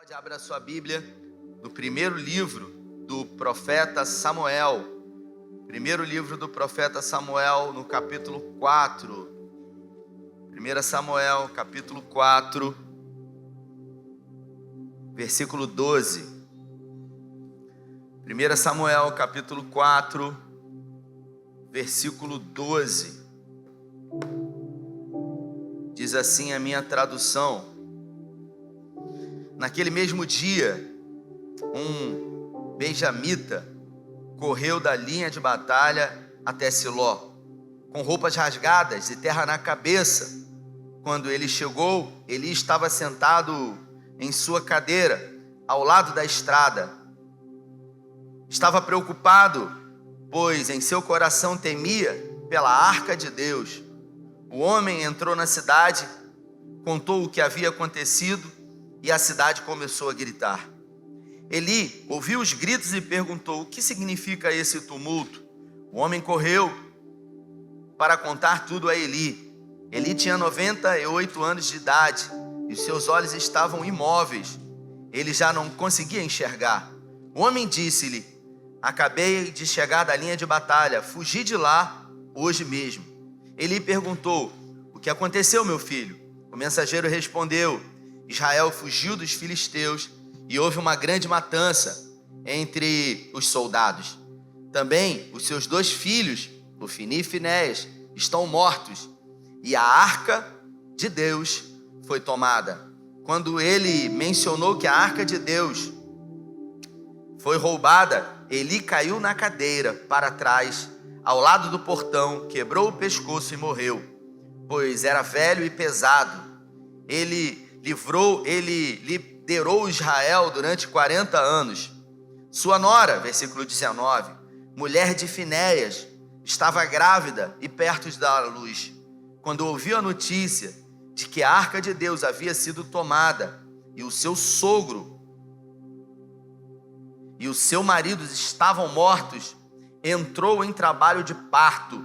Pode abrir a sua Bíblia no primeiro livro do profeta Samuel. Primeiro livro do profeta Samuel, no capítulo 4. 1 Samuel, capítulo 4, versículo 12. 1 Samuel, capítulo 4, versículo 12. Diz assim a minha tradução: naquele mesmo dia, um benjamita correu da linha de batalha até Siló, com roupas rasgadas e terra na cabeça. Quando ele chegou, Eli estava sentado em sua cadeira, ao lado da estrada. Estava preocupado, pois em seu coração temia pela arca de Deus. O homem entrou na cidade, contou o que havia acontecido, e a cidade começou a gritar. Eli ouviu os gritos e perguntou: o que significa esse tumulto? O homem correu para contar tudo a Eli. Eli tinha 98 anos de idade e seus olhos estavam imóveis. Ele já não conseguia enxergar. O homem disse-lhe: acabei de chegar da linha de batalha, fugi de lá hoje mesmo. Eli perguntou: o que aconteceu, meu filho? O mensageiro respondeu: Israel fugiu dos filisteus e houve uma grande matança entre os soldados. Também os seus 2 filhos, Ofni e Finéias, estão mortos, e a arca de Deus foi tomada. Quando ele mencionou que a arca de Deus foi roubada, Eli caiu na cadeira para trás, ao lado do portão, quebrou o pescoço e morreu, pois era velho e pesado. Ele liderou Israel durante 40 anos. Sua nora, versículo 19, mulher de Finéias, estava grávida e perto de dar à luz. Quando ouviu a notícia de que a arca de Deus havia sido tomada e o seu sogro e o seu marido estavam mortos, entrou em trabalho de parto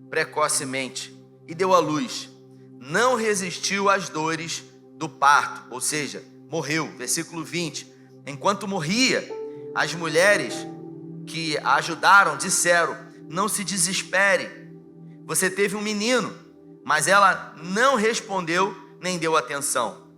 precocemente e deu à luz. Não resistiu às dores do parto, ou seja, morreu. Versículo 20, enquanto morria, as mulheres que a ajudaram disseram: não se desespere, você teve um menino. Mas ela não respondeu nem deu atenção.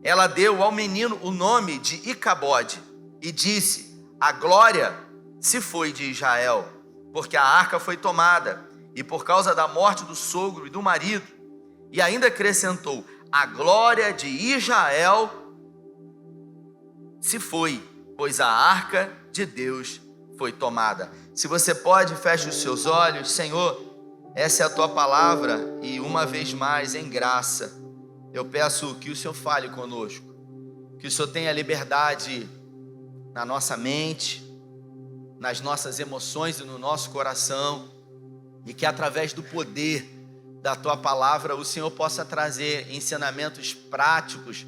Ela deu ao menino o nome de Icabode e disse: a glória se foi de Israel, porque a arca foi tomada, e por causa da morte do sogro e do marido. E ainda acrescentou: a glória de Israel se foi, pois a arca de Deus foi tomada. Se você pode, feche os seus olhos. Senhor, essa é a tua palavra, e uma vez mais, em graça, eu peço que o Senhor fale conosco, que o Senhor tenha liberdade na nossa mente, nas nossas emoções e no nosso coração, e que através do poder da tua palavra o Senhor possa trazer ensinamentos práticos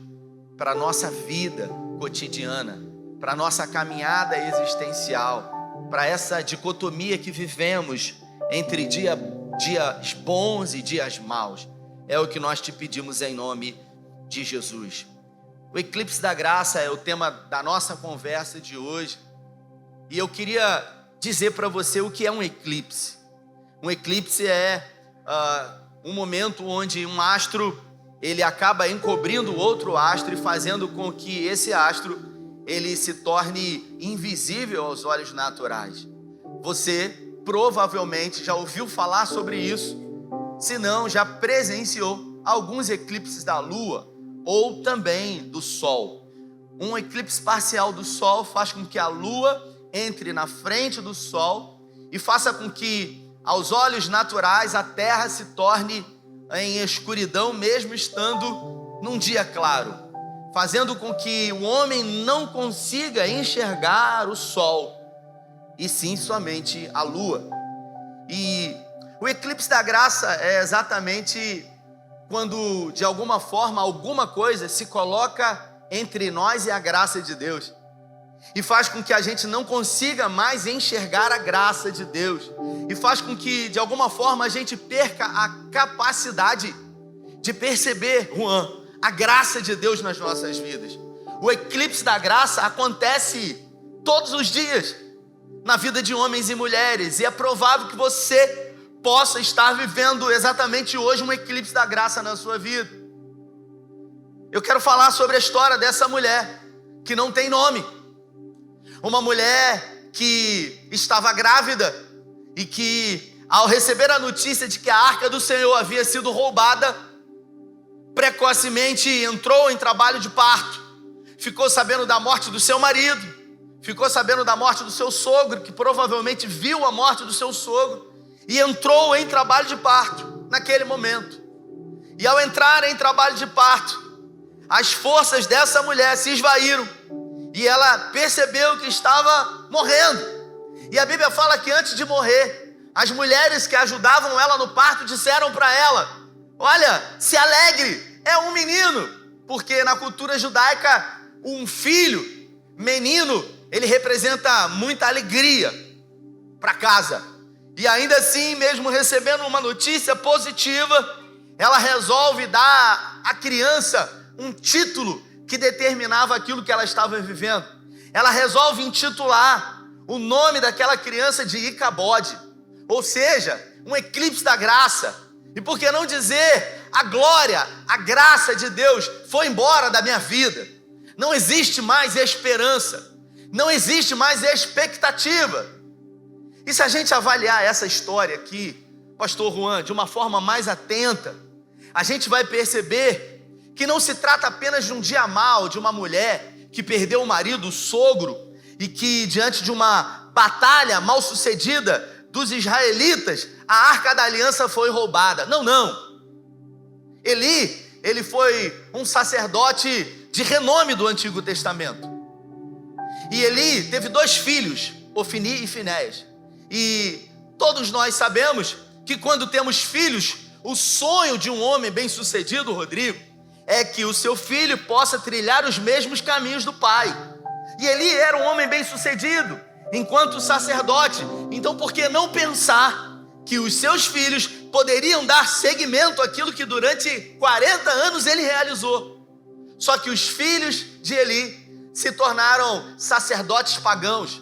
para a nossa vida cotidiana, para a nossa caminhada existencial, para essa dicotomia que vivemos entre dias bons e dias maus. É o que nós te pedimos em nome de Jesus. O eclipse da graça é o tema da nossa conversa de hoje, e eu queria dizer para você o que é um eclipse. Um eclipse é um momento onde um astro ele acaba encobrindo outro astro e fazendo com que esse astro ele se torne invisível aos olhos naturais. Você provavelmente já ouviu falar sobre isso, se não, já presenciou alguns eclipses da lua ou também do sol. Um eclipse parcial do sol faz com que a lua entre na frente do sol e faça com que, aos olhos naturais, a terra se torne em escuridão, mesmo estando num dia claro, fazendo com que o homem não consiga enxergar o sol, e sim somente a lua. E o eclipse da graça é exatamente quando, de alguma forma, alguma coisa se coloca entre nós e a graça de Deus, e faz com que a gente não consiga mais enxergar a graça de Deus, e faz com que, de alguma forma, a gente perca a capacidade de perceber, Juan, a graça de Deus nas nossas vidas. O eclipse da graça acontece todos os dias na vida de homens e mulheres, e é provável que você possa estar vivendo exatamente hoje um eclipse da graça na sua vida. Eu quero falar sobre a história dessa mulher que não tem nome. Uma mulher que estava grávida e que, ao receber a notícia de que a arca do Senhor havia sido roubada, precocemente entrou em trabalho de parto. Ficou sabendo da morte do seu marido, ficou sabendo da morte do seu sogro, que provavelmente viu a morte do seu sogro, e entrou em trabalho de parto naquele momento. E ao entrar em trabalho de parto, as forças dessa mulher se esvaíram e ela percebeu que estava morrendo. E a Bíblia fala que antes de morrer, as mulheres que ajudavam ela no parto disseram para ela: olha, se alegre, é um menino. Porque na cultura judaica, um filho, menino, ele representa muita alegria para casa. E ainda assim, mesmo recebendo uma notícia positiva, ela resolve dar à criança um título que determinava aquilo que ela estava vivendo. Ela resolve intitular o nome daquela criança de Icabode, ou seja, um eclipse da graça. E por que não dizer, a glória, a graça de Deus foi embora da minha vida. Não existe mais esperança, não existe mais expectativa. E se a gente avaliar essa história aqui, pastor Juan, de uma forma mais atenta, a gente vai perceber que não se trata apenas de um dia mau de uma mulher que perdeu o marido, o sogro, e que diante de uma batalha mal sucedida dos israelitas, a arca da aliança foi roubada. Não. Ele foi um sacerdote de renome do Antigo Testamento. E Eli teve 2 filhos, Ofni e Finéias. E todos nós sabemos que quando temos filhos, o sonho de um homem bem-sucedido, Rodrigo, é que o seu filho possa trilhar os mesmos caminhos do pai. E Eli era um homem bem-sucedido, enquanto sacerdote. Então por que não pensar que os seus filhos poderiam dar seguimento àquilo que durante 40 anos ele realizou? Só que os filhos de Eli se tornaram sacerdotes pagãos,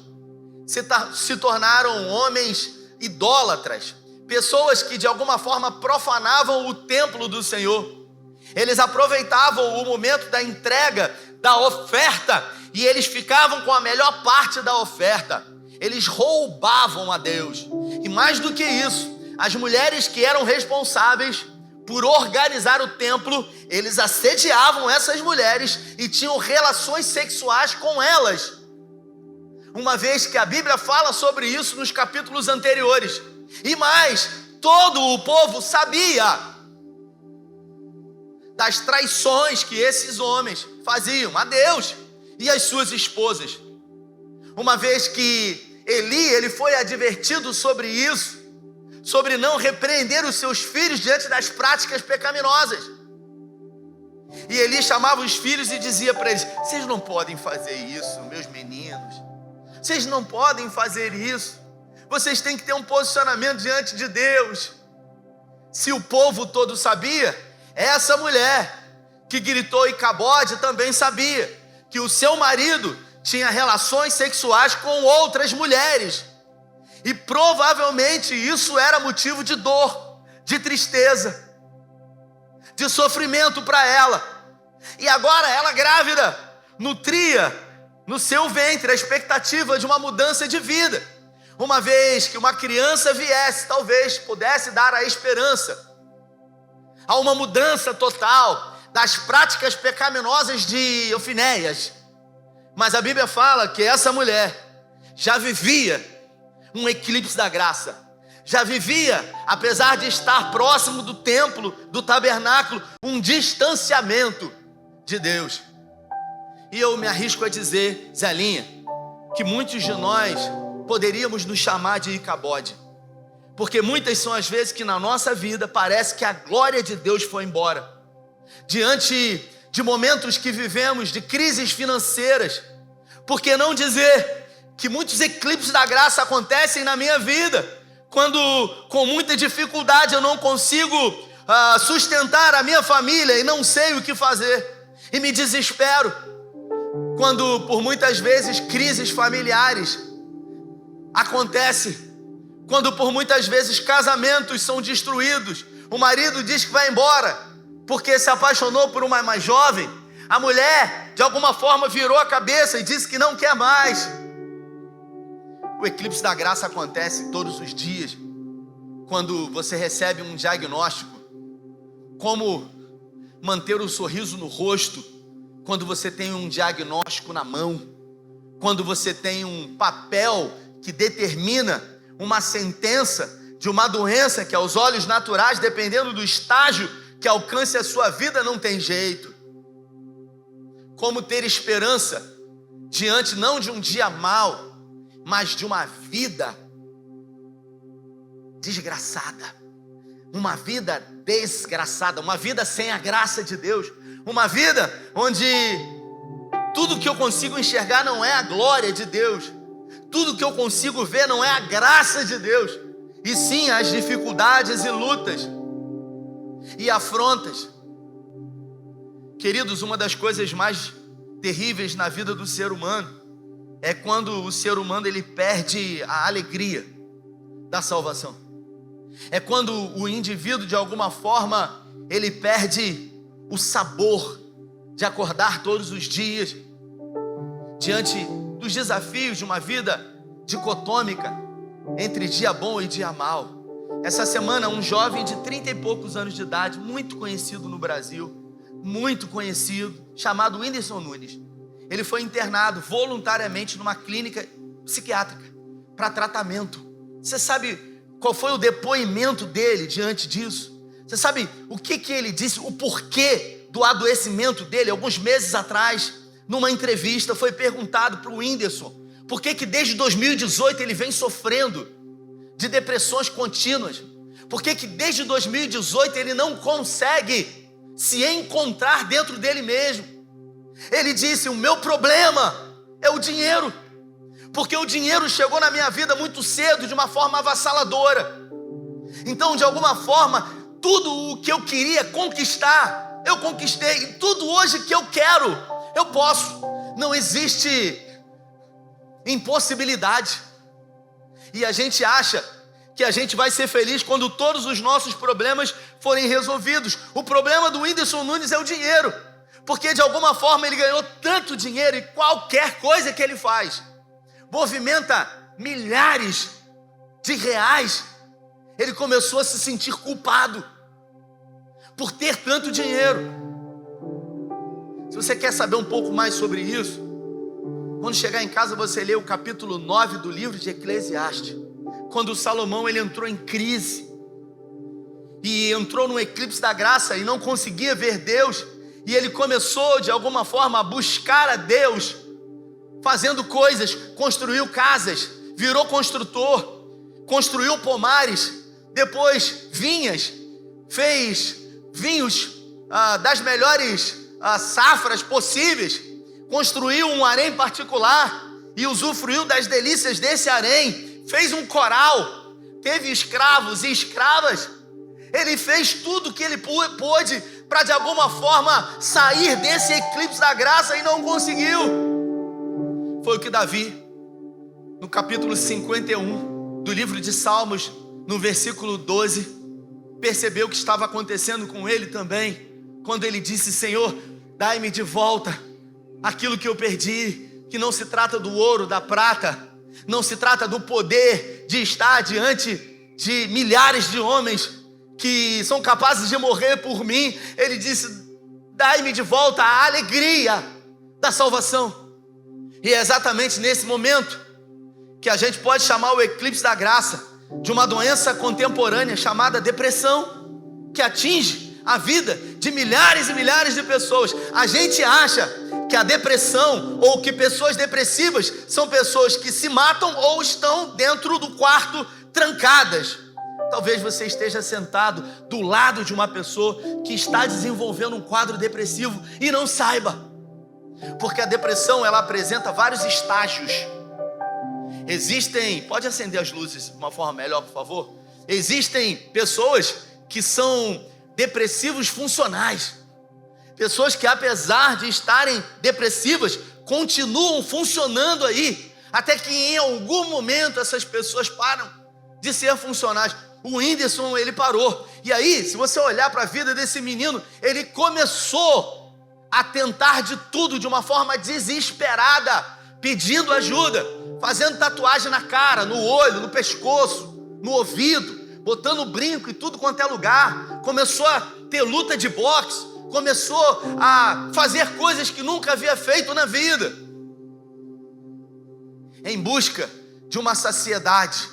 se tornaram homens idólatras, pessoas que de alguma forma profanavam o templo do Senhor. Eles aproveitavam o momento da entrega, da oferta, e eles ficavam com a melhor parte da oferta. Eles roubavam a Deus. E mais do que isso, as mulheres que eram responsáveis por organizar o templo, eles assediavam essas mulheres e tinham relações sexuais com elas. Uma vez que a Bíblia fala sobre isso nos capítulos anteriores. E mais, todo o povo sabia das traições que esses homens faziam a Deus e às suas esposas. Uma vez que ele foi advertido sobre isso, sobre não repreender os seus filhos diante das práticas pecaminosas. E Eli chamava os filhos e dizia para eles: vocês não podem fazer isso, meus meninos. Vocês não podem fazer isso. Vocês têm que ter um posicionamento diante de Deus. Se o povo todo sabia, essa mulher que gritou Icabode também sabia que o seu marido tinha relações sexuais com outras mulheres. E provavelmente isso era motivo de dor, de tristeza, de sofrimento para ela. E agora ela grávida, nutria no seu ventre a expectativa de uma mudança de vida. Uma vez que uma criança viesse, talvez pudesse dar a esperança a uma mudança total das práticas pecaminosas de Finéias. Mas a Bíblia fala que essa mulher já vivia um eclipse da graça. Já vivia, apesar de estar próximo do templo, do tabernáculo, um distanciamento de Deus. E eu me arrisco a dizer, Zelinha, que muitos de nós poderíamos nos chamar de Icabode. Porque muitas são as vezes que na nossa vida parece que a glória de Deus foi embora. Diante de momentos que vivemos, de crises financeiras, por que não dizer que muitos eclipses da graça acontecem na minha vida, quando com muita dificuldade eu não consigo sustentar a minha família e não sei o que fazer, e me desespero. quando por muitas vezes crises familiares acontecem, quando por muitas vezes casamentos são destruídos, o marido diz que vai embora porque se apaixonou por uma mais jovem, a mulher de alguma forma virou a cabeça e disse que não quer mais. O eclipse da graça acontece todos os dias, quando você recebe um diagnóstico, como manter o sorriso no rosto, quando você tem um diagnóstico na mão, quando você tem um papel que determina uma sentença de uma doença que aos olhos naturais, dependendo do estágio que alcance a sua vida, não tem jeito. Como ter esperança diante não de um dia mau, mas de uma vida desgraçada, uma vida desgraçada, uma vida sem a graça de Deus, uma vida onde tudo que eu consigo enxergar não é a glória de Deus, tudo que eu consigo ver não é a graça de Deus, e sim as dificuldades e lutas e afrontas. Queridos, uma das coisas mais terríveis na vida do ser humano é quando o ser humano ele perde a alegria da salvação. É quando o indivíduo de alguma forma ele perde o sabor de acordar todos os dias diante dos desafios de uma vida dicotômica entre dia bom e dia mau. Essa semana um jovem de 30 e poucos anos de idade, muito conhecido no Brasil, muito conhecido, chamado Whindersson Nunes, ele foi internado voluntariamente numa clínica psiquiátrica para tratamento. Você sabe qual foi o depoimento dele diante disso? Você sabe o que ele disse, o porquê do adoecimento dele? Alguns meses atrás, numa entrevista, foi perguntado para o Whindersson por que desde 2018 ele vem sofrendo de depressões contínuas. Por que desde 2018 ele não consegue se encontrar dentro dele mesmo? Ele disse: o meu problema é o dinheiro, porque o dinheiro chegou na minha vida muito cedo, de uma forma avassaladora. Então, de alguma forma, tudo o que eu queria conquistar, eu conquistei, e tudo hoje que eu quero, eu posso. Não existe impossibilidade. E a gente acha que a gente vai ser feliz quando todos os nossos problemas forem resolvidos. O problema do Whindersson Nunes é o dinheiro, porque de alguma forma ele ganhou tanto dinheiro e qualquer coisa que ele faz movimenta milhares de reais. Ele começou a se sentir culpado por ter tanto dinheiro. Se você quer saber um pouco mais sobre isso, quando chegar em casa você lê o capítulo 9 do livro de Eclesiastes, quando Salomão ele entrou em crise e entrou no eclipse da graça e não conseguia ver Deus, e ele começou de alguma forma a buscar a Deus, fazendo coisas, construiu casas, virou construtor, construiu pomares, depois vinhas, fez vinhos das melhores safras possíveis, construiu um harém particular e usufruiu das delícias desse harém, fez um coral, teve escravos e escravas. Ele fez tudo que ele pôde para de alguma forma sair desse eclipse da graça e não conseguiu. Foi o que Davi, no capítulo 51 do livro de Salmos, no versículo 12, percebeu que estava acontecendo com ele também, quando ele disse: Senhor, dai-me de volta aquilo que eu perdi, que não se trata do ouro, da prata, não se trata do poder de estar diante de milhares de homens que são capazes de morrer por mim. Ele disse: dai-me de volta a alegria da salvação. E é exatamente nesse momento que a gente pode chamar o eclipse da graça de uma doença contemporânea chamada depressão, que atinge a vida de milhares e milhares de pessoas. A gente acha que a depressão, ou que pessoas depressivas são pessoas que se matam ou estão dentro do quarto trancadas. Talvez você esteja sentado do lado de uma pessoa que está desenvolvendo um quadro depressivo e não saiba, porque a depressão ela apresenta vários estágios. Existem, pode acender as luzes de uma forma melhor, por favor? Existem pessoas que são depressivos funcionais, pessoas que apesar de estarem depressivas continuam funcionando aí, até que em algum momento essas pessoas param de ser funcionais. O Whindersson, ele parou. E aí, se você olhar para a vida desse menino, ele começou a tentar de tudo de uma forma desesperada, pedindo ajuda, fazendo tatuagem na cara, no olho, no pescoço, no ouvido, botando brinco em tudo quanto é lugar. Começou a ter luta de boxe, começou a fazer coisas que nunca havia feito na vida, em busca de uma saciedade,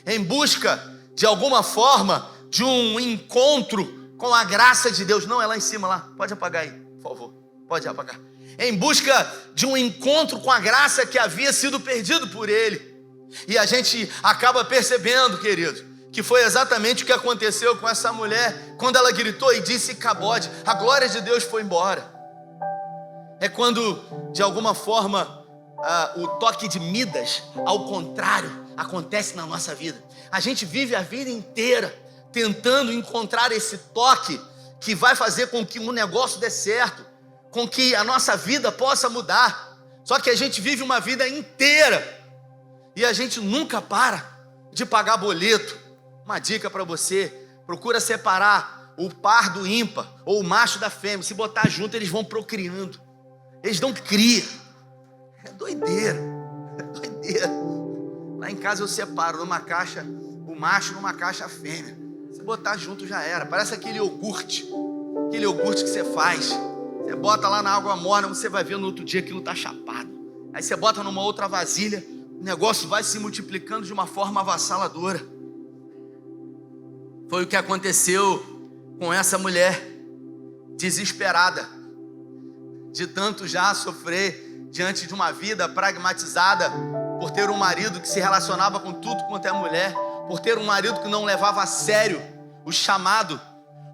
em busca de alguma forma de um encontro com a graça de Deus. Não, é lá em cima lá, pode apagar aí, por favor, pode apagar. Em busca de um encontro com a graça que havia sido perdido por ele. E a gente acaba percebendo, querido, que foi exatamente o que aconteceu com essa mulher, quando ela gritou e disse cabode, a glória de Deus foi embora. É quando, de alguma forma, o toque de Midas, ao contrário, acontece na nossa vida. A gente vive a vida inteira tentando encontrar esse toque que vai fazer com que um negócio dê certo, com que a nossa vida possa mudar. Só que a gente vive uma vida inteira e a gente nunca para de pagar boleto. Uma dica para você: procura separar o par do ímpar ou o macho da fêmea. Se botar junto, eles vão procriando, eles não criam. É doideira, é doideira. Lá em casa eu separo numa caixa o macho, numa caixa a fêmea. Se botar junto já era. Parece aquele iogurte que você faz. Você bota lá na água morna, você vai ver no outro dia aquilo está chapado. Aí você bota numa outra vasilha, o negócio vai se multiplicando de uma forma avassaladora. Foi o que aconteceu com essa mulher, desesperada, de tanto já sofrer diante de uma vida pragmatizada, por ter um marido que se relacionava com tudo quanto é mulher, por ter um marido que não levava a sério o chamado,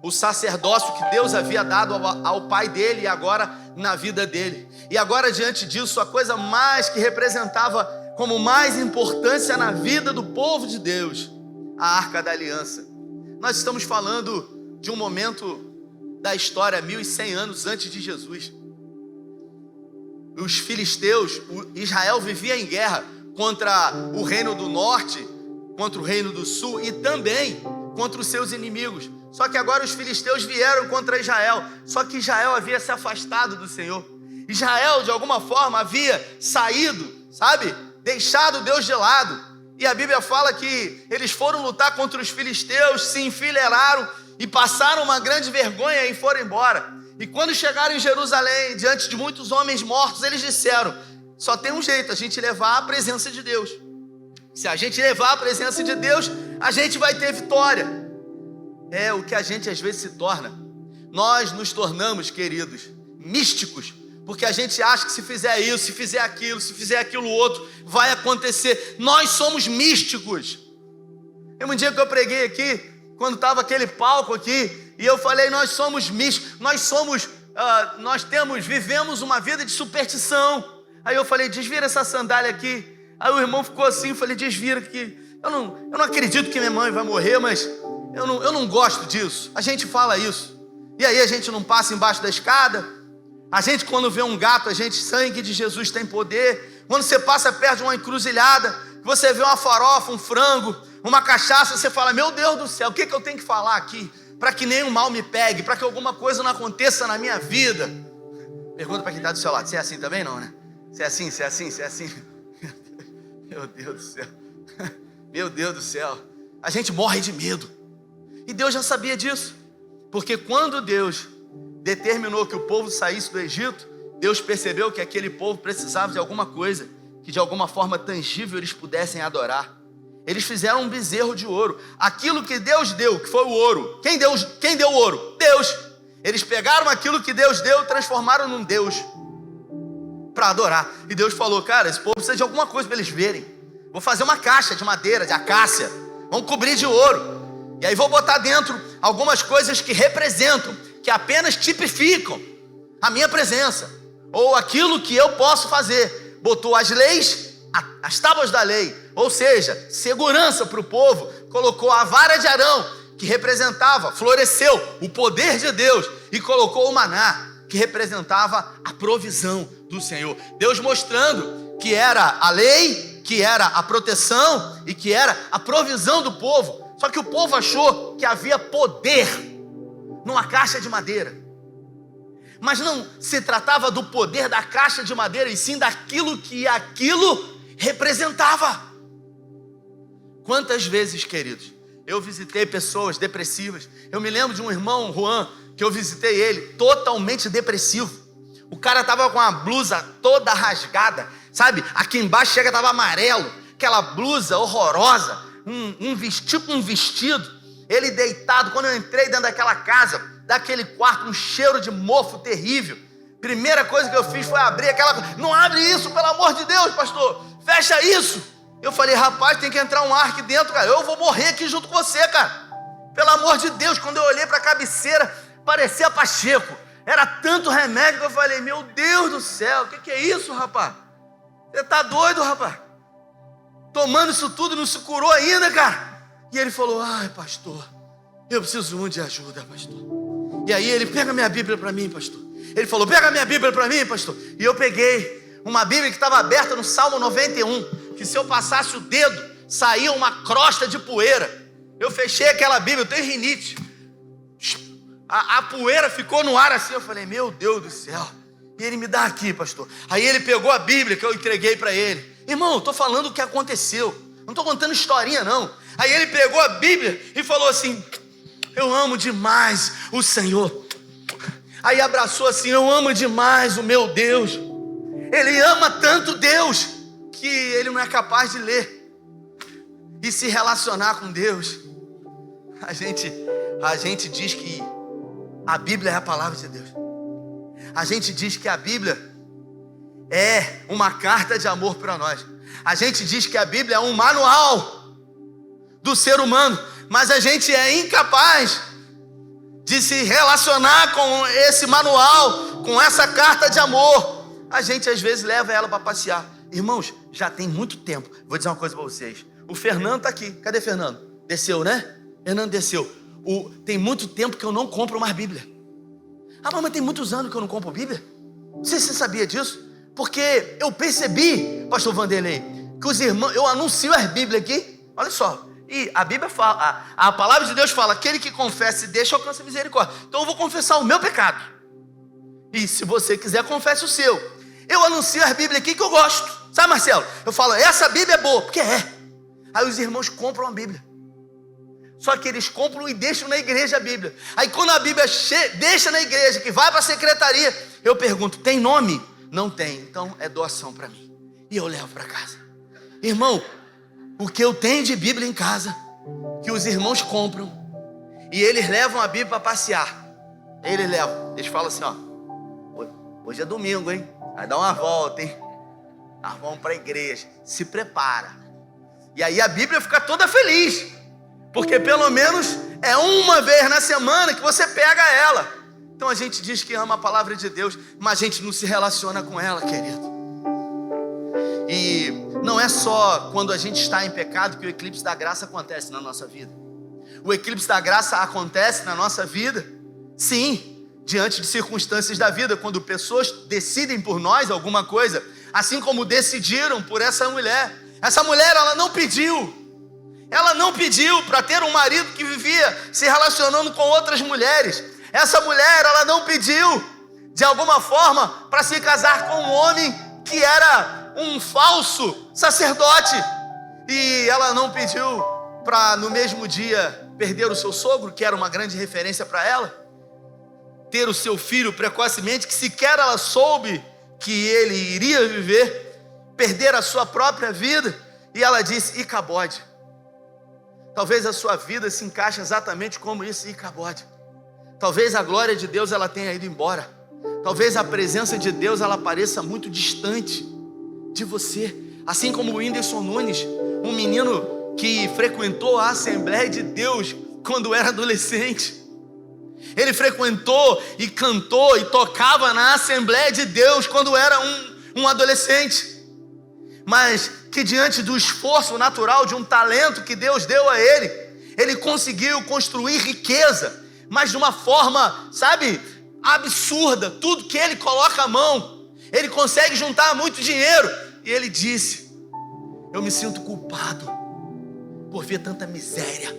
o sacerdócio que Deus havia dado ao pai dele e agora na vida dele. E agora, diante disso, a coisa mais que representava como mais importância na vida do povo de Deus, a Arca da Aliança. Nós estamos falando de um momento da história, 1100 anos antes de Jesus. Os filisteus, Israel vivia em guerra contra o reino do norte, contra o reino do sul e também contra os seus inimigos. Só que agora os filisteus vieram contra Israel. Só que Israel havia se afastado do Senhor. Israel, de alguma forma, havia saído, sabe? Deixado Deus de lado. E a Bíblia fala que eles foram lutar contra os filisteus, se enfileiraram e passaram uma grande vergonha e foram embora. E quando chegaram em Jerusalém, diante de muitos homens mortos, eles disseram: só tem um jeito, a gente levar a presença de Deus. Se a gente levar a presença de Deus, a gente vai ter vitória. É o que a gente às vezes se torna. Nós nos tornamos, queridos, místicos, porque a gente acha que se fizer isso, se fizer aquilo outro, vai acontecer. Nós somos místicos. Um dia que eu preguei aqui, quando estava aquele palco aqui, e eu falei, nós somos místicos, vivemos uma vida de superstição. Aí eu falei, desvira essa sandália aqui. Aí o irmão ficou assim, eu falei, desvira que eu não acredito que minha mãe vai morrer, mas eu não gosto disso. A gente fala isso. E aí a gente não passa embaixo da escada. A gente, quando vê um gato, sangue de Jesus tem poder. Quando você passa perto de uma encruzilhada, você vê uma farofa, um frango, uma cachaça, você fala, meu Deus do céu, o que eu tenho que falar aqui para que nenhum mal me pegue, para que alguma coisa não aconteça na minha vida? Pergunta para quem está do seu lado, você é assim também não, né? Você é assim, você é assim, você é assim. Meu Deus do céu. Meu Deus do céu. A gente morre de medo. E Deus já sabia disso. Porque quando Deus determinou que o povo saísse do Egito, Deus percebeu que aquele povo precisava de alguma coisa, que de alguma forma tangível eles pudessem adorar. Eles fizeram um bezerro de ouro. Aquilo que Deus deu, que foi o ouro. Quem deu o ouro? Deus. Eles pegaram aquilo que Deus deu e transformaram num Deus para adorar. E Deus falou, cara, esse povo precisa de alguma coisa para eles verem. Vou fazer uma caixa de madeira, de acácia. Vamos cobrir de ouro. E aí vou botar dentro algumas coisas que representam, que apenas tipificam a minha presença, ou aquilo que eu posso fazer. Botou as leis, as tábuas da lei, ou seja, segurança para o povo. Colocou a vara de Arão, que representava, floresceu o poder de Deus, e colocou o maná, que representava a provisão do Senhor. Deus mostrando que era a lei, que era a proteção e que era a provisão do povo. Só que o povo achou que havia poder numa caixa de madeira. Mas não se tratava do poder da caixa de madeira, e sim daquilo que aquilo representava. Quantas vezes, queridos, eu visitei pessoas depressivas. Eu me lembro de um irmão, Juan, que eu visitei ele, totalmente depressivo. O cara tava com a blusa toda rasgada, sabe? Aqui embaixo chega, tava amarelo, aquela blusa horrorosa, tipo um vestido. Ele deitado, quando eu entrei dentro daquela casa, daquele quarto, um cheiro de mofo terrível. Primeira coisa que eu fiz foi abrir aquela... Não abre isso, pelo amor de Deus, pastor, fecha isso. Eu falei, rapaz, tem que entrar um ar aqui dentro, cara. Eu vou morrer aqui junto com você, cara. Pelo amor de Deus. Quando eu olhei para a cabeceira, parecia Pacheco. Era tanto remédio que eu falei, meu Deus do céu, o que é isso, rapaz? Você tá doido, rapaz? Tomando isso tudo, não se curou ainda, cara. E ele falou, ai, pastor, eu preciso muito de ajuda, pastor. E aí ele, pega minha Bíblia para mim, pastor. Ele falou, pega minha Bíblia para mim, pastor. E eu peguei uma Bíblia que estava aberta no Salmo 91, que se eu passasse o dedo, saía uma crosta de poeira. Eu fechei aquela Bíblia, eu tenho rinite. A poeira ficou no ar assim, eu falei, meu Deus do céu. E ele, me dá aqui, pastor. Aí ele pegou a Bíblia que eu entreguei para ele. Irmão, eu estou falando o que aconteceu, não estou contando historinha não. Aí ele pegou a Bíblia e falou assim, eu amo demais o Senhor. Aí abraçou assim, eu amo demais o meu Deus. Ele ama tanto Deus que ele não é capaz de ler e se relacionar com Deus. A gente diz que a Bíblia é a palavra de Deus. A gente diz que a Bíblia é uma carta de amor para nós. A gente diz que a Bíblia é um manual do ser humano, mas a gente é incapaz de se relacionar com esse manual, com essa carta de amor. A gente às vezes leva ela para passear. Irmãos, já tem muito tempo. Vou dizer uma coisa para vocês. O Fernando está aqui. Cadê Fernando? Desceu, né? Fernando desceu. Tem muito tempo que eu não compro mais Bíblia. Ah, mas tem muitos anos que eu não compro Bíblia? Não sei se você sabia disso. Porque eu percebi, pastor Vanderlei, que os irmãos, eu anuncio as Bíblias aqui. Olha só. E a Bíblia fala, a palavra de Deus fala, aquele que confessa e deixa alcança misericórdia. Então eu vou confessar o meu pecado. E se você quiser, confesse o seu. Eu anuncio as Bíblias aqui que eu gosto. Sabe, Marcelo? Eu falo, essa Bíblia é boa, porque é. Aí os irmãos compram a Bíblia. Só que eles compram e deixam na igreja a Bíblia. Aí quando a Bíblia deixa na igreja, que vai para a secretaria, eu pergunto, tem nome? Não tem, então é doação para mim. E eu levo para casa. Irmão, o que eu tenho de Bíblia em casa, que os irmãos compram, e eles levam a Bíblia para passear. Eles levam, eles falam assim, ó, hoje é domingo, hein? Vai dar uma volta, hein? Nós vamos para a igreja, se prepara. E aí a Bíblia fica toda feliz, porque pelo menos é uma vez na semana que você pega ela. Então a gente diz que ama a palavra de Deus, mas a gente não se relaciona com ela, querido. E não é só quando a gente está em pecado que o eclipse da graça acontece na nossa vida. O eclipse da graça acontece na nossa vida, sim, diante de circunstâncias da vida, quando pessoas decidem por nós alguma coisa, assim como decidiram por essa mulher. Essa mulher, ela não pediu para ter um marido que vivia se relacionando com outras mulheres. Essa mulher, ela não pediu, de alguma forma, para se casar com um homem que era um falso sacerdote. E ela não pediu para, no mesmo dia, perder o seu sogro, que era uma grande referência para ela, ter o seu filho precocemente, que sequer ela soube que ele iria viver, perder a sua própria vida. E ela disse, Icabode. Talvez a sua vida se encaixe exatamente como isso, Icabode. Talvez a glória de Deus ela tenha ido embora. Talvez a presença de Deus ela pareça muito distante de você. Assim como o Whindersson Nunes, um menino que frequentou a Assembleia de Deus quando era adolescente. Ele frequentou e cantou e tocava na Assembleia de Deus quando era um adolescente. Mas que diante do esforço natural de um talento que Deus deu a ele conseguiu construir riqueza, mas de uma forma, sabe, absurda. Tudo que ele coloca a mão, ele consegue juntar muito dinheiro. E ele disse: eu me sinto culpado por ver tanta miséria,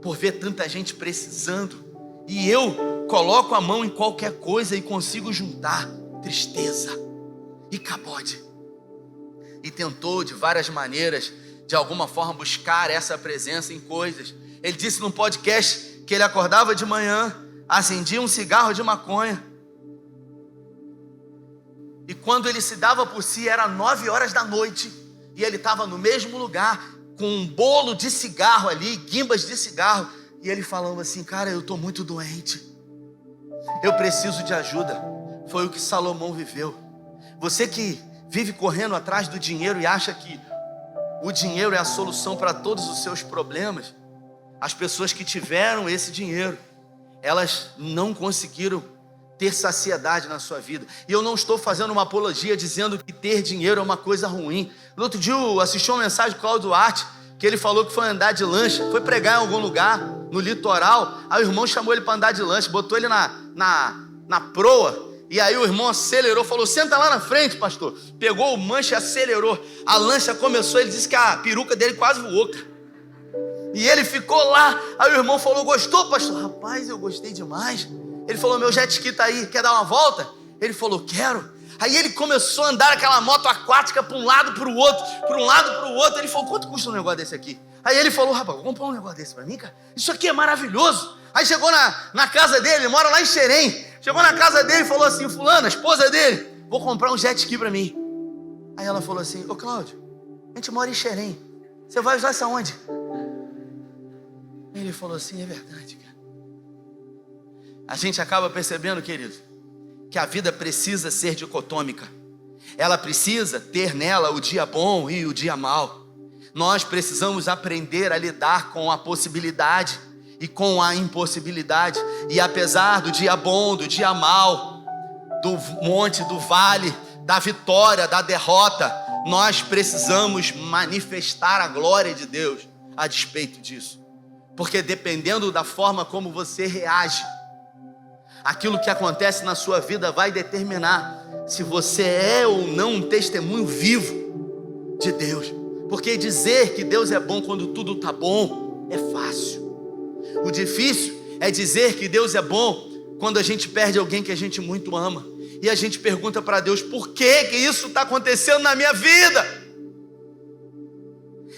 por ver tanta gente precisando, e eu coloco a mão em qualquer coisa e consigo juntar tristeza e cabode. E tentou de várias maneiras, de alguma forma, buscar essa presença em coisas. Ele disse num podcast que ele acordava de manhã, acendia um cigarro de maconha, e quando ele se dava por si, era 9 horas da noite, e ele estava no mesmo lugar, com um bolo de cigarro ali, guimbas de cigarro, e ele falando assim: cara, eu estou muito doente, eu preciso de ajuda. Foi o que Salomão viveu. Você que vive correndo atrás do dinheiro e acha que o dinheiro é a solução para todos os seus problemas, as pessoas que tiveram esse dinheiro, elas não conseguiram ter saciedade na sua vida. E eu não estou fazendo uma apologia dizendo que ter dinheiro é uma coisa ruim. No outro dia eu assisti uma mensagem do Cláudio Duarte, que ele falou que foi andar de lancha, foi pregar em algum lugar, no litoral. Aí o irmão chamou ele para andar de lancha, botou ele na proa, e aí o irmão acelerou, falou: senta lá na frente, pastor. Pegou o manche e acelerou. A lancha começou, ele disse que a peruca dele quase voou, cara. E ele ficou lá. Aí o irmão falou: gostou, pastor? Rapaz, eu gostei demais. Ele falou: meu jet ski tá aí, quer dar uma volta? Ele falou: quero. Aí ele começou a andar aquela moto aquática para um lado, para o outro, para um lado, para o outro. Ele falou: quanto custa um negócio desse aqui? Aí ele falou: rapaz, vou comprar um negócio desse para mim, cara. Isso aqui é maravilhoso. Aí chegou na casa dele, ele mora lá em Xerém. Chegou na casa dele e falou assim: fulana, a esposa dele, vou comprar um jet ski para mim. Aí ela falou assim: ô Cláudio, a gente mora em Xerém, você vai usar essa onde? Ele falou assim: é verdade, cara. A gente acaba percebendo, querido, que a vida precisa ser dicotômica. Ela precisa ter nela o dia bom e o dia mau. Nós precisamos aprender a lidar com a possibilidade e com a impossibilidade. E apesar do dia bom, do dia mau, do monte, do vale, da vitória, da derrota, nós precisamos manifestar a glória de Deus a despeito disso. Porque dependendo da forma como você reage, aquilo que acontece na sua vida vai determinar se você é ou não um testemunho vivo de Deus. Porque dizer que Deus é bom quando tudo está bom é fácil. O difícil é dizer que Deus é bom quando a gente perde alguém que a gente muito ama. E a gente pergunta para Deus: por que isso está acontecendo na minha vida?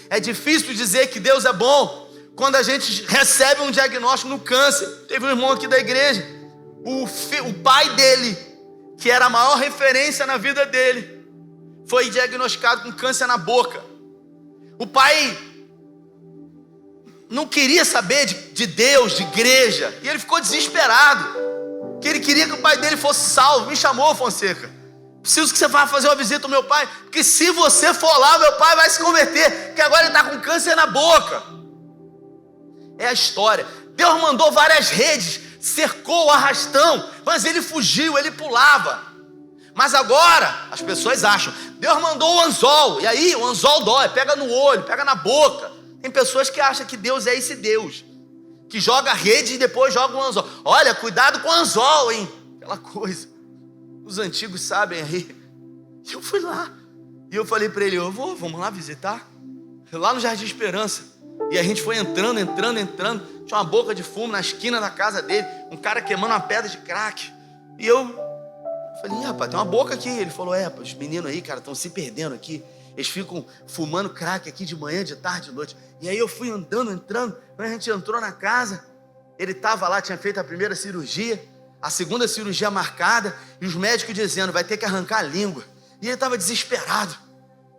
É difícil dizer que Deus é bom quando a gente recebe um diagnóstico no câncer. Teve um irmão aqui da igreja, o pai dele, que era a maior referência na vida dele, foi diagnosticado com câncer na boca. O pai não queria saber de Deus, de igreja, e ele ficou desesperado, que ele queria que o pai dele fosse salvo. Me chamou: Fonseca, preciso que você vá fazer uma visita ao meu pai, porque se você for lá, meu pai vai se converter, porque agora ele está com câncer na boca. É a história. Deus mandou várias redes, cercou o arrastão, mas ele fugiu, ele pulava. Mas agora as pessoas acham: Deus mandou o anzol, e aí o anzol dói, pega no olho, pega na boca. Tem pessoas que acham que Deus é esse Deus que joga a rede e depois joga o anzol. Olha, cuidado com o anzol, hein? Aquela coisa. Os antigos sabem aí. E eu fui lá, e eu falei para ele: vamos lá visitar, lá no Jardim Esperança. E a gente foi entrando. Tinha uma boca de fumo na esquina da casa dele, um cara queimando uma pedra de crack. E eu falei: rapaz, tem uma boca aqui. Ele falou: os meninos aí, cara, estão se perdendo aqui. Eles ficam fumando crack aqui de manhã, de tarde, de noite. E aí eu fui entrando. Quando a gente entrou na casa, ele estava lá, tinha feito a primeira cirurgia, a segunda cirurgia marcada, e os médicos dizendo: vai ter que arrancar a língua. E ele estava desesperado,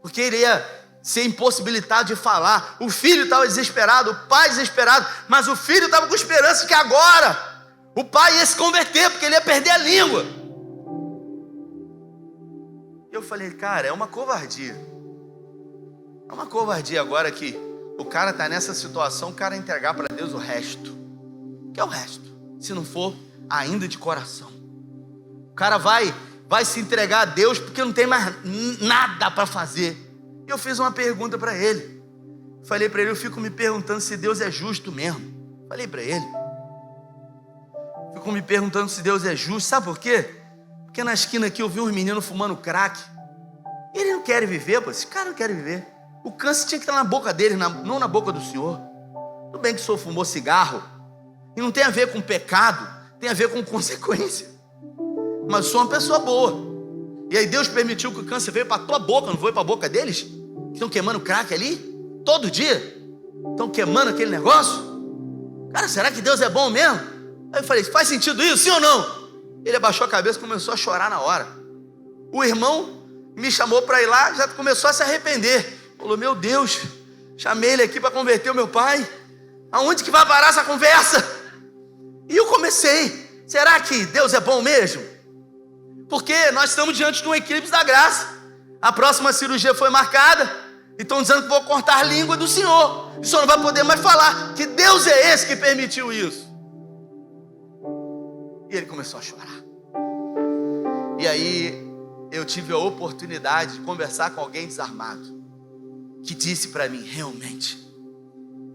porque ele ia ser impossibilitado de falar. O filho estava desesperado, o pai desesperado, mas o filho estava com esperança que agora o pai ia se converter, porque ele ia perder a língua. Eu falei: cara, é uma covardia. É uma covardia agora que o cara está nessa situação, o cara entregar para Deus o resto. O que é o resto? Se não for ainda de coração. O cara vai se entregar a Deus porque não tem mais nada para fazer. E eu fiz uma pergunta para ele. Falei para ele: eu fico me perguntando se Deus é justo mesmo. Falei para ele: Ficam me perguntando se Deus é justo. Sabe por quê? Porque na esquina aqui eu vi uns meninos fumando crack. E eles não querem viver, pô. Esses caras não querem viver. O câncer tinha que estar na boca deles, não na boca do Senhor. Tudo bem que o Senhor fumou cigarro. E não tem a ver com pecado, tem a ver com consequência. Mas eu sou uma pessoa boa. E aí Deus permitiu que o câncer veio para a tua boca, não foi para a boca deles? Que estão queimando crack ali, todo dia. Estão queimando aquele negócio. Cara, será que Deus é bom mesmo? Aí eu falei, faz sentido isso, sim ou não? Ele abaixou a cabeça e começou a chorar na hora. O irmão me chamou para ir lá, já começou a se arrepender. Falou, meu Deus, chamei ele aqui para converter o meu pai. Aonde que vai parar essa conversa? E eu comecei, será que Deus é bom mesmo? Porque nós estamos diante de um eclipse da graça. A próxima cirurgia foi marcada, e estão dizendo que vou cortar a língua do Senhor. O Senhor não vai poder mais falar. Que Deus é esse que permitiu isso? E ele começou a chorar. E aí eu tive a oportunidade de conversar com alguém desarmado, que disse para mim, realmente,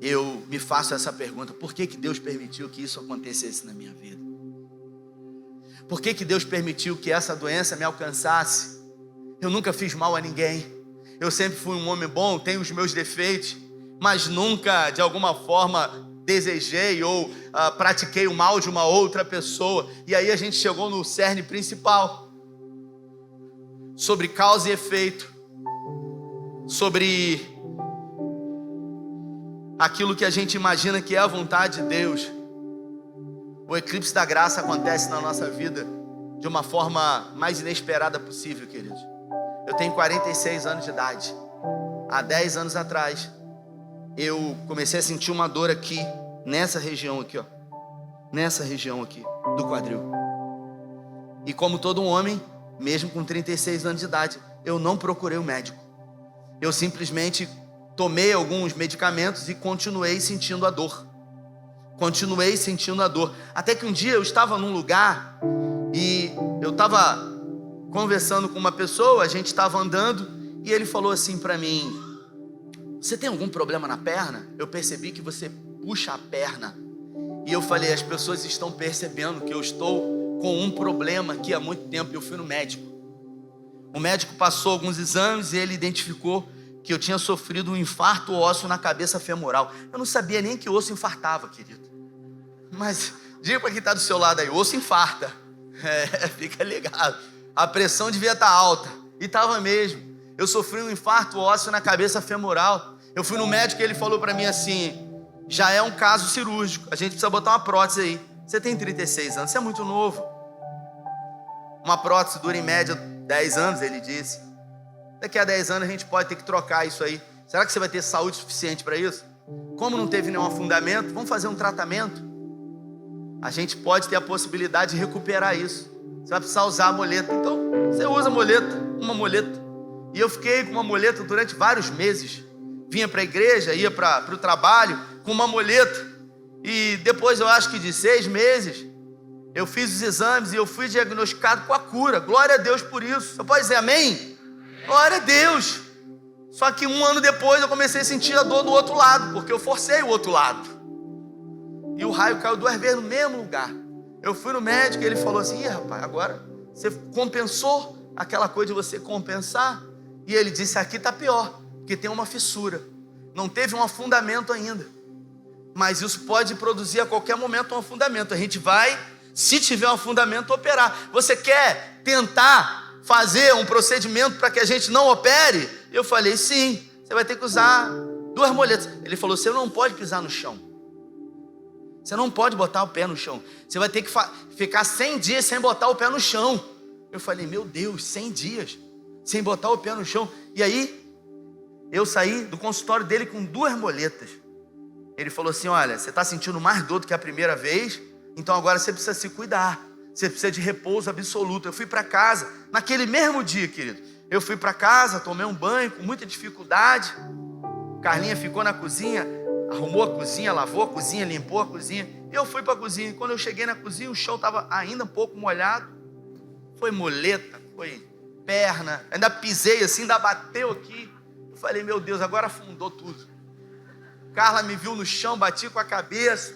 eu me faço essa pergunta, por que Deus permitiu que isso acontecesse na minha vida? Por que Deus permitiu que essa doença me alcançasse? Eu nunca fiz mal a ninguém, eu sempre fui um homem bom, tenho os meus defeitos, mas nunca de alguma forma desejei ou pratiquei o mal de uma outra pessoa. E aí a gente chegou no cerne principal, sobre causa e efeito, sobre aquilo que a gente imagina que é a vontade de Deus. O eclipse da graça acontece na nossa vida de uma forma mais inesperada possível, queridos. Eu tenho 46 anos de idade. Há 10 anos atrás, eu comecei a sentir uma dor aqui, nessa região aqui, ó. Nessa região aqui, do quadril. E como todo homem, mesmo com 36 anos de idade, eu não procurei o médico. Eu simplesmente tomei alguns medicamentos e continuei sentindo a dor. Continuei sentindo a dor. Até que um dia eu estava num lugar e eu estava conversando com uma pessoa, a gente estava andando e ele falou assim para mim, você tem algum problema na perna? Eu percebi que você puxa a perna. E eu falei, as pessoas estão percebendo que eu estou com um problema aqui há muito tempo. Eu fui no médico. O médico passou alguns exames e ele identificou que eu tinha sofrido um infarto ósseo na cabeça femoral. Eu não sabia nem que osso infartava, querido. Mas diga para quem está do seu lado aí, osso infarta. Fica ligado. A pressão devia estar alta. E estava mesmo. Eu sofri um infarto ósseo na cabeça femoral. Eu fui no médico e ele falou para mim assim, já é um caso cirúrgico, a gente precisa botar uma prótese aí. Você tem 36 anos, você é muito novo. Uma prótese dura em média 10 anos, ele disse. Daqui a 10 anos a gente pode ter que trocar isso aí. Será que você vai ter saúde suficiente para isso? Como não teve nenhum afundamento, vamos fazer um tratamento. A gente pode ter a possibilidade de recuperar isso. Você vai precisar usar a muleta. Então, você usa a muleta, uma muleta. E eu fiquei com uma muleta durante vários meses. Vinha para a igreja, ia para o trabalho com uma muleta. E depois, eu acho que de 6 meses, eu fiz os exames e eu fui diagnosticado com a cura. Glória a Deus por isso. Você pode dizer amém? Glória a Deus. Só que 1 ano depois eu comecei a sentir a dor do outro lado, porque eu forcei o outro lado. E o raio caiu 2 vezes no mesmo lugar. Eu fui no médico e ele falou assim, rapaz, agora você compensou aquela coisa de você compensar? E ele disse, aqui está pior, porque tem uma fissura. Não teve um afundamento ainda. Mas isso pode produzir a qualquer momento um afundamento. A gente vai, se tiver um afundamento, operar. Você quer tentar fazer um procedimento para que a gente não opere? Eu falei, sim, você vai ter que usar 2 moletas. Ele falou, você não pode pisar no chão. Você não pode botar o pé no chão. Você vai ter que ficar 100 dias sem botar o pé no chão. Eu falei, meu Deus, 100 dias sem botar o pé no chão. E aí, eu saí do consultório dele com 2 moletas. Ele falou assim, olha, você está sentindo mais dor do que a primeira vez, então agora você precisa se cuidar. Você precisa de repouso absoluto. Eu fui para casa, naquele mesmo dia, querido. Eu fui para casa, tomei um banho com muita dificuldade. Carlinha ficou na cozinha, arrumou a cozinha, lavou a cozinha, limpou a cozinha. Eu fui para a cozinha. Quando eu cheguei na cozinha, o chão estava ainda um pouco molhado. Foi muleta, foi perna. Ainda pisei assim, ainda bateu aqui. Eu falei, meu Deus, agora afundou tudo. Carla me viu no chão, bati com a cabeça.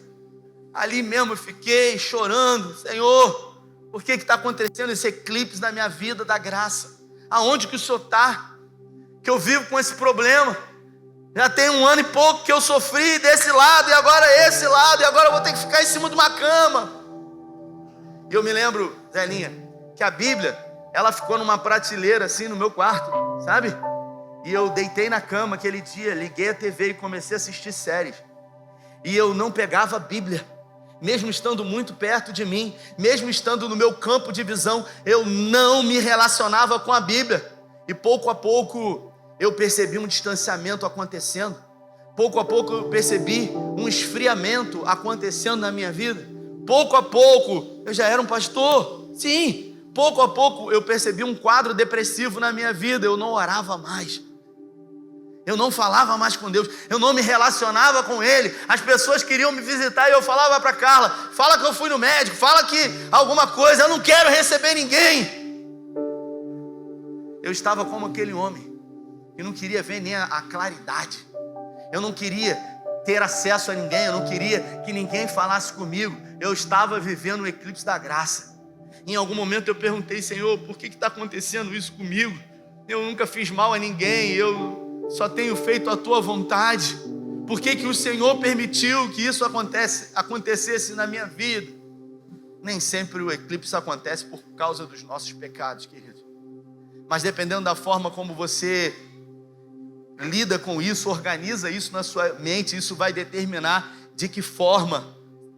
Ali mesmo eu fiquei chorando. Senhor, por que está acontecendo esse eclipse na minha vida da graça? Aonde que o Senhor está? Que eu vivo com esse problema. Já tem 1 ano e pouco que eu sofri desse lado, e agora esse lado, e agora eu vou ter que ficar em cima de uma cama. E eu me lembro, Zelinha, que a Bíblia, ela ficou numa prateleira assim no meu quarto, sabe? E eu deitei na cama aquele dia, liguei a TV e comecei a assistir séries. E eu não pegava a Bíblia, mesmo estando muito perto de mim, mesmo estando no meu campo de visão, eu não me relacionava com a Bíblia. E pouco a pouco eu percebi um distanciamento acontecendo. Pouco a pouco eu percebi um esfriamento acontecendo na minha vida. Pouco a pouco eu já era um pastor, sim. Pouco a pouco eu percebi um quadro depressivo na minha vida. Eu não orava mais, eu não falava mais com Deus, eu não me relacionava com Ele. As pessoas queriam me visitar e eu falava para Carla: fala que eu fui no médico, fala que alguma coisa, eu não quero receber ninguém. Eu estava como aquele homem que não queria ver nem a claridade. Eu não queria ter acesso a ninguém, eu não queria que ninguém falasse comigo. Eu estava vivendo o eclipse da graça. Em algum momento eu perguntei: Senhor, por que está acontecendo isso comigo? Eu nunca fiz mal a ninguém, eu só tenho feito a tua vontade. Por que o Senhor permitiu que isso acontecesse na minha vida? Nem sempre o eclipse acontece por causa dos nossos pecados, querido. Mas dependendo da forma como você lida com isso, organiza isso na sua mente, isso vai determinar de que forma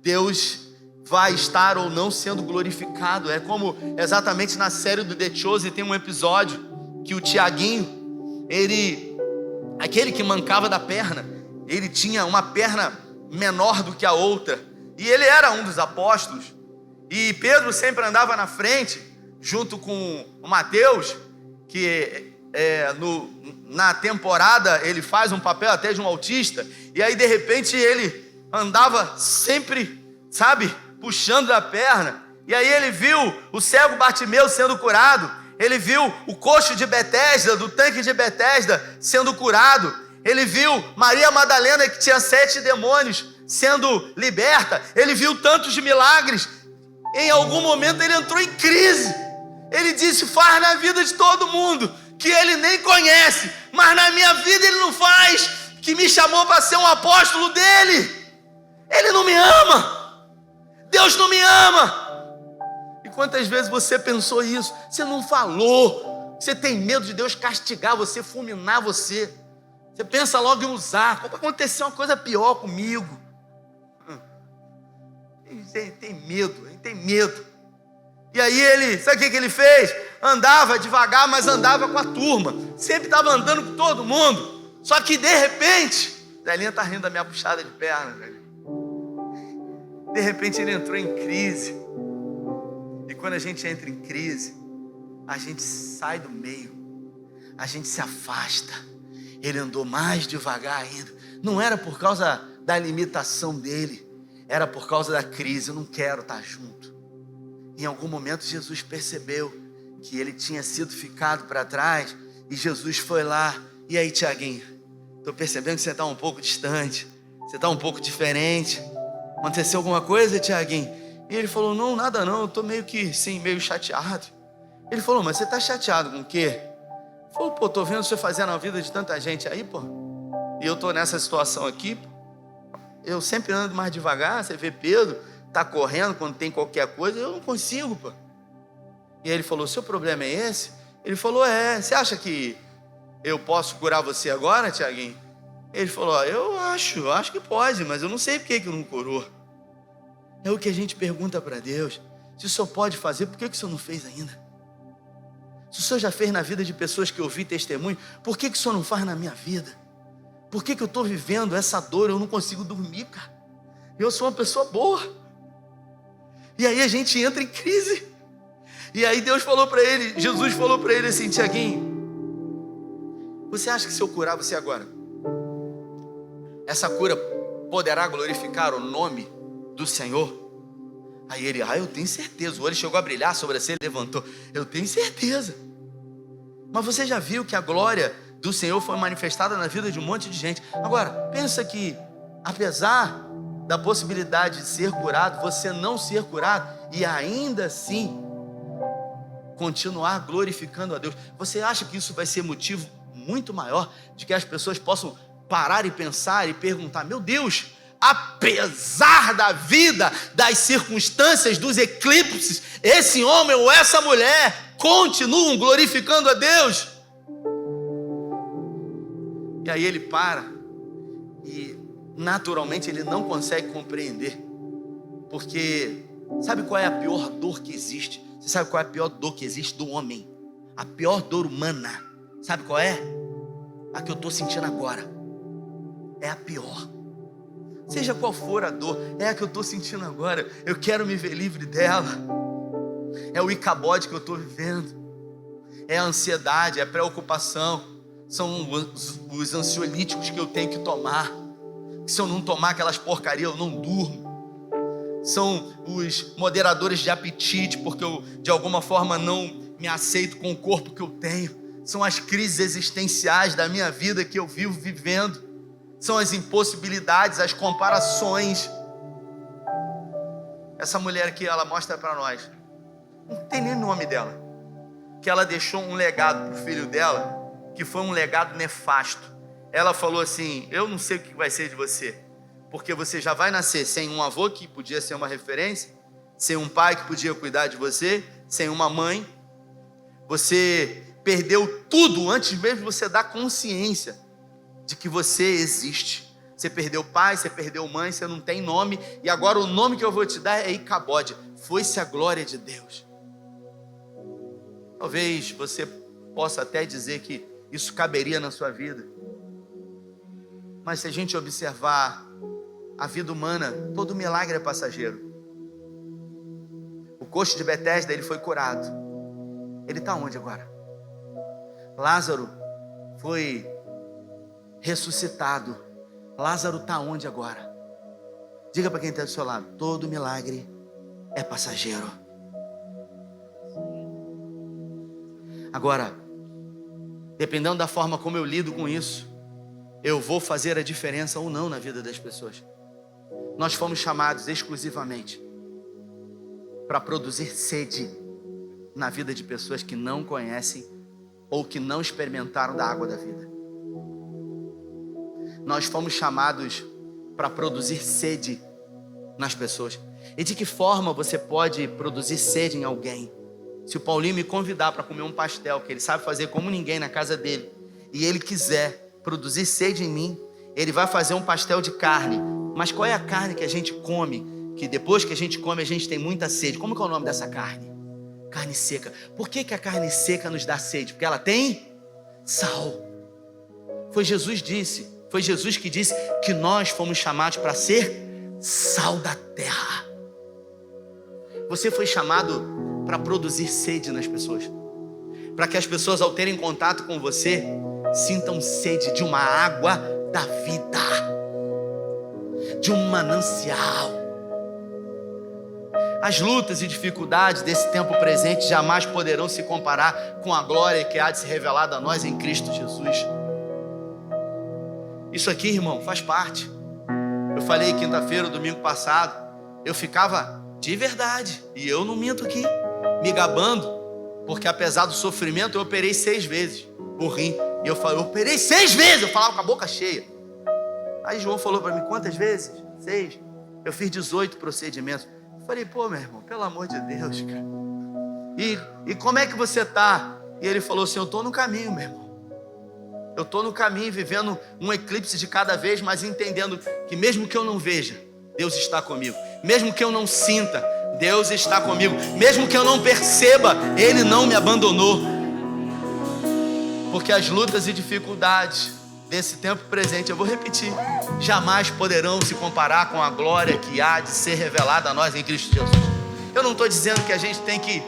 Deus vai estar ou não sendo glorificado. É como exatamente na série do The Chosen tem um episódio que o Tiaguinho, aquele que mancava da perna, ele tinha uma perna menor do que a outra, e ele era um dos apóstolos, e Pedro sempre andava na frente, junto com o Mateus, que na temporada ele faz um papel até de um autista, e aí de repente ele andava sempre, sabe, puxando a perna, e aí ele viu o cego Bartimeu sendo curado, ele viu o coxo de Betesda, do tanque de Betesda, sendo curado, ele viu Maria Madalena, que tinha 7 demônios, sendo liberta, ele viu tantos milagres. Em algum momento ele entrou em crise, ele disse: faz na vida de todo mundo, que ele nem conhece, mas na minha vida ele não faz, que me chamou para ser um apóstolo dele. Ele não me ama, Deus não me ama. E quantas vezes você pensou isso? Você não falou, você tem medo de Deus castigar você, fulminar você. Você pensa logo em usar, como acontecer uma coisa pior comigo. Tem medo. E aí ele, sabe o que ele fez? Andava devagar, mas andava com a turma. Sempre estava andando com todo mundo. Só que de repente, Zelinha está rindo da minha puxada de perna, velho. De repente ele entrou em crise. E quando a gente entra em crise, a gente sai do meio, a gente se afasta. Ele andou mais devagar ainda. Não era por causa da limitação dele, era por causa da crise. Eu não quero estar junto. Em algum momento Jesus percebeu que ele tinha sido ficado para trás, e Jesus foi lá: e aí, Tiaguinho, estou percebendo que você está um pouco distante, você está um pouco diferente. Aconteceu alguma coisa, Tiaguinho? E ele falou: não, nada não, eu estou meio que, sim, meio chateado. Ele falou: mas você está chateado com o quê? Ele falou: pô, estou vendo você fazendo a vida de tanta gente aí, pô, e eu estou nessa situação aqui, pô. Eu sempre ando mais devagar, você vê Pedro, tá correndo quando tem qualquer coisa, eu não consigo, pô. E aí ele falou: seu problema é esse? Ele falou: você acha que eu posso curar você agora, Tiaguinho? Ele falou: eu acho que pode, mas eu não sei por que não curou. É o que a gente pergunta para Deus: se o Senhor pode fazer, por que o Senhor não fez ainda? Se o Senhor já fez na vida de pessoas que eu ouvi testemunho, por que o Senhor não faz na minha vida? Por que eu estou vivendo essa dor? Eu não consigo dormir, cara. Eu sou uma pessoa boa. E aí a gente entra em crise. E aí Deus falou para ele, Jesus falou para ele assim: Tiaguinho, você acha que se eu curar você agora, essa cura poderá glorificar o nome do Senhor? Aí ele: eu tenho certeza. O olho chegou a brilhar, a sobrancelha levantou. Eu tenho certeza. Mas você já viu que a glória do Senhor foi manifestada na vida de um monte de gente. Agora, pensa que, apesar da possibilidade de ser curado, você não ser curado e ainda assim continuar glorificando a Deus. Você acha que isso vai ser motivo muito maior de que as pessoas possam parar e pensar e perguntar: meu Deus, apesar da vida, das circunstâncias, dos eclipses, esse homem ou essa mulher continuam glorificando a Deus? E aí ele para e naturalmente ele não consegue compreender, porque sabe qual é a pior dor que existe? Você sabe qual é a pior dor que existe do homem? A pior dor humana, sabe qual é? A que eu estou sentindo agora. É a pior. Seja qual for a dor, é a que eu estou sentindo agora. Eu quero me ver livre dela. É o Icabode que eu estou vivendo. É a ansiedade, é a preocupação. São os ansiolíticos que eu tenho que tomar. Se eu não tomar aquelas porcarias, eu não durmo. São os moderadores de apetite, porque eu de alguma forma não me aceito com o corpo que eu tenho. São as crises existenciais da minha vida que eu vivo vivendo. São as impossibilidades, as comparações. Essa mulher aqui, ela mostra para nós, não tem nem nome dela, que ela deixou um legado para o filho dela, que foi um legado nefasto. Ela falou assim: eu não sei o que vai ser de você, porque você já vai nascer sem um avô que podia ser uma referência, sem um pai que podia cuidar de você, sem uma mãe. Você perdeu tudo antes mesmo de você dar consciência de que você existe. Você perdeu pai, você perdeu mãe, você não tem nome, e agora o nome que eu vou te dar é Icabode. Foi-se a glória de Deus. Talvez você possa até dizer que isso caberia na sua vida, mas se a gente observar a vida humana, todo milagre é passageiro. O coxo de Betesda, ele foi curado. Ele está onde agora? Lázaro foi ressuscitado. Lázaro está onde agora? Diga para quem está do seu lado: todo milagre é passageiro. Agora, dependendo da forma como eu lido com isso, eu vou fazer a diferença ou não na vida das pessoas. Nós fomos chamados exclusivamente para produzir sede na vida de pessoas que não conhecem ou que não experimentaram da água da vida. Nós fomos chamados para produzir sede nas pessoas. E de que forma você pode produzir sede em alguém? Se o Paulinho me convidar para comer um pastel, que ele sabe fazer como ninguém na casa dele, e ele quiser produzir sede em mim, ele vai fazer um pastel de carne. Mas qual é a carne que a gente come, que depois que a gente come a gente tem muita sede? Como que é o nome dessa carne? Carne seca. Por que a carne seca nos dá sede? Porque ela tem sal. Foi Jesus que disse que nós fomos chamados para ser sal da terra. Você foi chamado para produzir sede nas pessoas, para que as pessoas, ao terem contato com você, sintam sede de uma água da vida, de um manancial. As lutas e dificuldades desse tempo presente jamais poderão se comparar com a glória que há de ser revelada a nós em Cristo Jesus. Isso aqui, irmão, faz parte. Eu falei quinta-feira, domingo passado, eu ficava de verdade, e eu não minto aqui, me gabando, porque apesar do sofrimento eu operei 6 vezes por rim. E eu falei: eu operei 6 vezes, eu falava com a boca cheia. Aí João falou para mim: quantas vezes? 6. Eu fiz 18 procedimentos. Eu falei: pô, meu irmão, pelo amor de Deus, cara. E como é que você está? E ele falou assim: eu estou no caminho, meu irmão. Eu estou no caminho, vivendo um eclipse de cada vez, mas entendendo que mesmo que eu não veja, Deus está comigo. Mesmo que eu não sinta, Deus está comigo. Mesmo que eu não perceba, Ele não me abandonou. Porque as lutas e dificuldades desse tempo presente, eu vou repetir, jamais poderão se comparar com a glória que há de ser revelada a nós em Cristo Jesus. Eu não estou dizendo que a gente tem que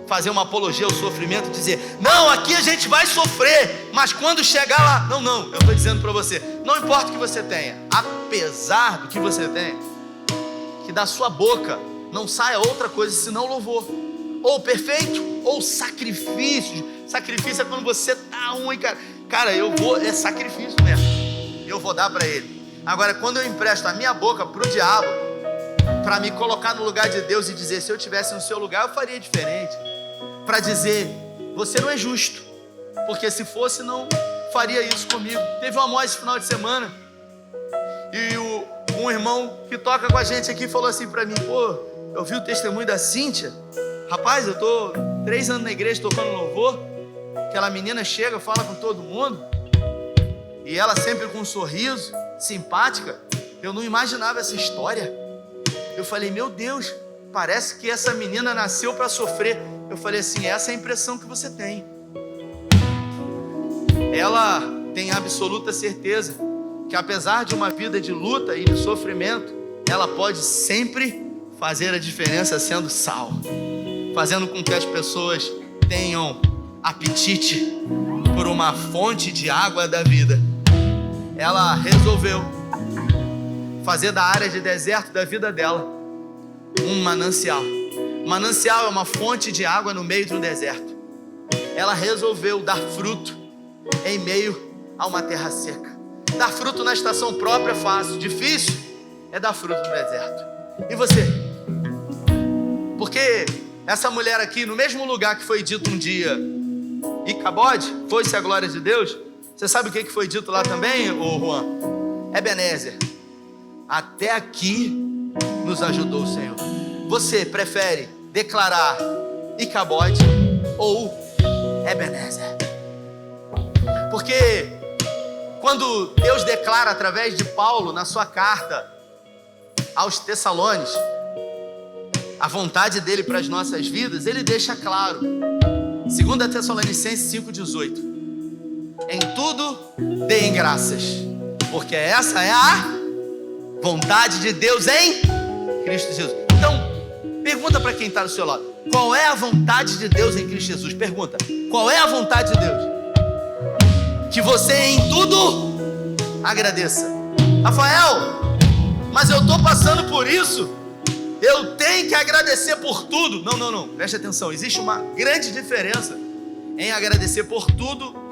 fazer uma apologia ao sofrimento, dizer: não, aqui a gente vai sofrer, mas quando chegar lá, não, eu estou dizendo para você, não importa o que você tenha, apesar do que você tenha, que da sua boca não saia outra coisa senão louvor, ou perfeito, ou sacrifício. Sacrifício é quando você tá ruim, cara, é sacrifício mesmo, eu vou dar para Ele. Agora, quando eu empresto a minha boca para o diabo, para me colocar no lugar de Deus e dizer, se eu estivesse no seu lugar, eu faria diferente. Para dizer, você não é justo, porque se fosse, não faria isso comigo. Teve uma moça esse final de semana, e um irmão que toca com a gente aqui falou assim para mim, pô, eu vi o testemunho da Cíntia, rapaz, eu tô 3 anos na igreja tocando louvor, aquela menina chega, fala com todo mundo, e ela sempre com um sorriso, simpática. Eu não imaginava essa história. Eu falei, meu Deus, parece que essa menina nasceu para sofrer. Eu falei assim, essa é a impressão que você tem. Ela tem absoluta certeza que apesar de uma vida de luta e de sofrimento, ela pode sempre fazer a diferença sendo sal, fazendo com que as pessoas tenham apetite por uma fonte de água da vida. Ela resolveu fazer da área de deserto da vida dela um manancial. Manancial é uma fonte de água no meio do deserto. Ela resolveu dar fruto em meio a uma terra seca. Dar fruto na estação própria é fácil, difícil é dar fruto no deserto. E você? Porque essa mulher aqui, no mesmo lugar que foi dito um dia, Icabode, foi-se a glória de Deus. Você sabe o que foi dito lá também, ô Juan? Ebenezer. Até aqui nos ajudou o Senhor. Você prefere declarar Icabode ou Ebenezer? Porque quando Deus declara através de Paulo na sua carta aos Tessalonicenses a vontade dele para as nossas vidas, ele deixa claro. 2 Tessalonicenses 5,18. Em tudo deem graças, porque essa é a vontade de Deus em Cristo Jesus. Então, pergunta para quem está do seu lado, qual é a vontade de Deus em Cristo Jesus? Pergunta, qual é a vontade de Deus? Que você em tudo agradeça. Rafael, mas eu estou passando por isso, eu tenho que agradecer por tudo. Não, preste atenção, existe uma grande diferença em agradecer por tudo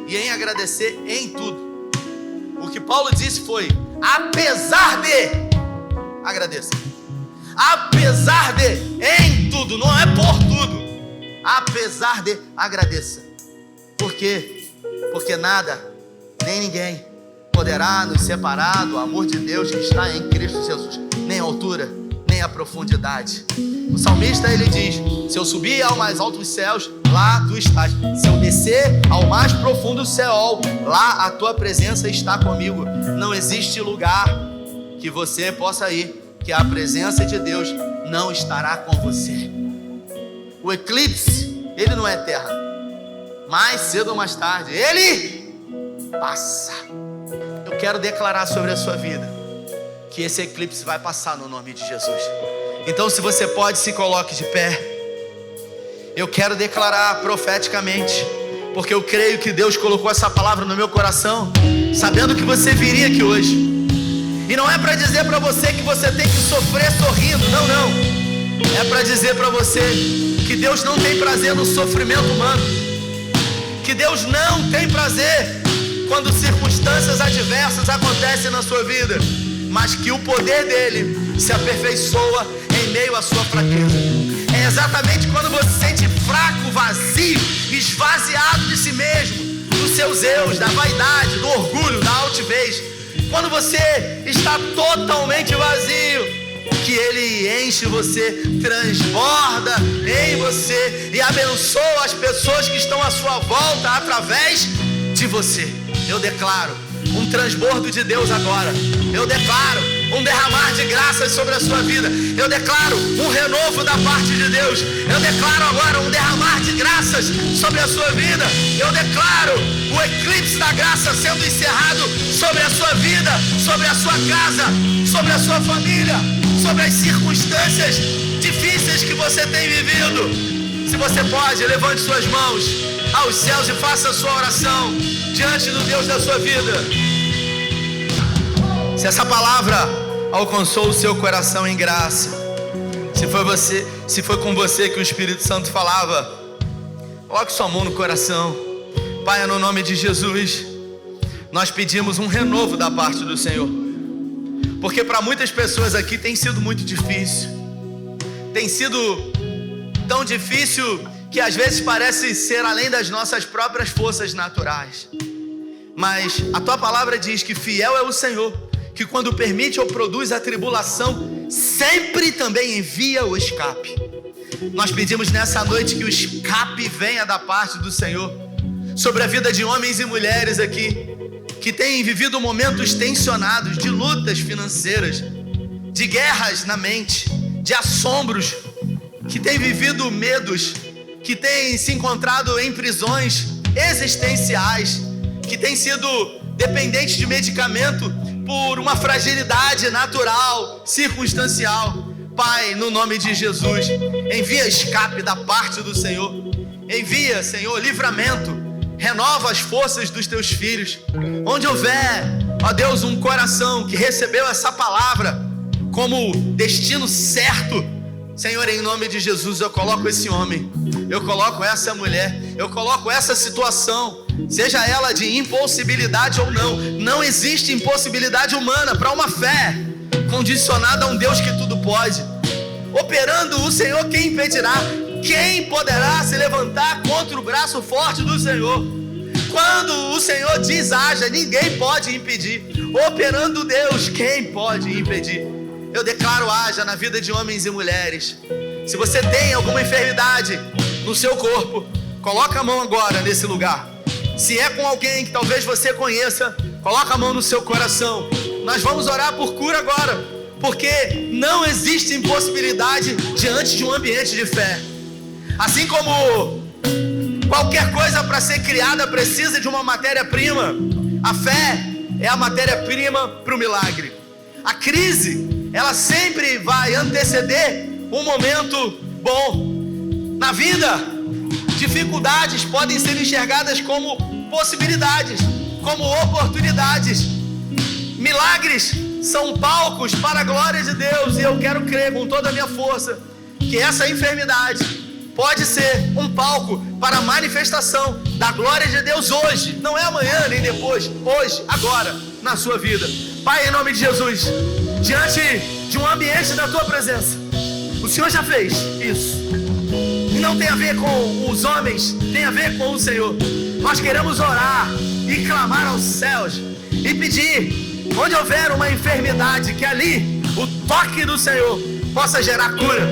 e em agradecer em tudo. O que Paulo disse foi, apesar de, agradeça. Apesar de, em tudo, não é por tudo. Apesar de, agradeça. Por quê? Porque nada, nem ninguém poderá nos separar do amor de Deus que está em Cristo Jesus. Nem a altura, nem a profundidade. O salmista, ele diz, se eu subir ao mais alto dos céus, lá tu estás. Se eu descer ao mais profundo Seol, lá a tua presença está comigo. Não existe lugar que você possa ir que a presença de Deus não estará com você. O eclipse, ele não é eterno. Mais cedo ou mais tarde, ele passa. Eu quero declarar sobre a sua vida que esse eclipse vai passar no nome de Jesus. Então, se você pode, se coloque de pé. Eu quero declarar profeticamente, porque eu creio que Deus colocou essa palavra no meu coração, sabendo que você viria aqui hoje. E não é para dizer para você que você tem que sofrer sorrindo, não. É para dizer para você que Deus não tem prazer no sofrimento humano, que Deus não tem prazer quando circunstâncias adversas acontecem na sua vida, mas que o poder dele se aperfeiçoa em meio à sua fraqueza. É exatamente quando você se sente fraco, vazio, esvaziado de si mesmo, dos seus eus, da vaidade, do orgulho, da altivez. Quando você está totalmente vazio, que ele enche você, transborda em você e abençoa as pessoas que estão à sua volta através de você. Eu declaro um transbordo de Deus agora. Eu declaro um derramar de graças sobre a sua vida. Eu declaro um renovo da parte de Deus. Eu declaro agora um derramar de graças sobre a sua vida. Eu declaro o eclipse da graça sendo encerrado sobre a sua vida, sobre a sua casa, sobre a sua família, sobre as circunstâncias difíceis que você tem vivido. Se você pode, levante suas mãos aos céus e faça a sua oração diante do Deus da sua vida. Se essa palavra alcançou o seu coração em graça, se foi com você que o Espírito Santo falava, coloque sua mão no coração. Pai, no nome de Jesus, nós pedimos um renovo da parte do Senhor. porque para muitas pessoas aqui tem sido muito difícil. Tem sido tão difícil que às vezes parece ser além das nossas próprias forças naturais. Mas a tua palavra diz que fiel é o Senhor, que quando permite ou produz a tribulação, sempre também envia o escape. Nós pedimos nessa noite que o escape venha da parte do Senhor sobre a vida de homens e mulheres aqui que têm vivido momentos tensionados, de lutas financeiras, de guerras na mente, de assombros, que têm vivido medos, que têm se encontrado em prisões existenciais, que têm sido dependentes de medicamento por uma fragilidade natural, circunstancial. Pai, no nome de Jesus, envia escape da parte do Senhor. Envia, Senhor, livramento. Renova as forças dos teus filhos. Onde houver, ó Deus, um coração que recebeu essa palavra como destino certo, Senhor, em nome de Jesus, eu coloco esse homem, eu coloco essa mulher, eu coloco essa situação, seja ela de impossibilidade ou não. Não existe impossibilidade humana para uma fé condicionada a um Deus que tudo pode. Operando o Senhor, quem impedirá? Quem poderá se levantar contra o braço forte do Senhor? Quando o Senhor diz haja, ninguém pode impedir. Operando Deus, quem pode impedir? Eu declaro haja na vida de homens e mulheres. Se você tem alguma enfermidade no seu corpo, coloca a mão agora nesse lugar. Se é com alguém que talvez você conheça, coloca a mão no seu coração. Nós vamos orar por cura agora, porque não existe impossibilidade diante de um ambiente de fé. Assim como qualquer coisa para ser criada precisa de uma matéria-prima, a fé é a matéria-prima para o milagre. A crise, ela sempre vai anteceder um momento bom. Na vida, dificuldades podem ser enxergadas como possibilidades, como oportunidades. Milagres são palcos para a glória de Deus, e eu quero crer com toda a minha força que essa enfermidade pode ser um palco para a manifestação da glória de Deus hoje, não é amanhã nem depois, hoje, agora, na sua vida. Pai, em nome de Jesus, diante de um ambiente da tua presença, o Senhor já fez isso, e não tem a ver com os homens, tem a ver com o Senhor. Nós queremos orar e clamar aos céus e pedir, onde houver uma enfermidade, que ali o toque do Senhor possa gerar cura.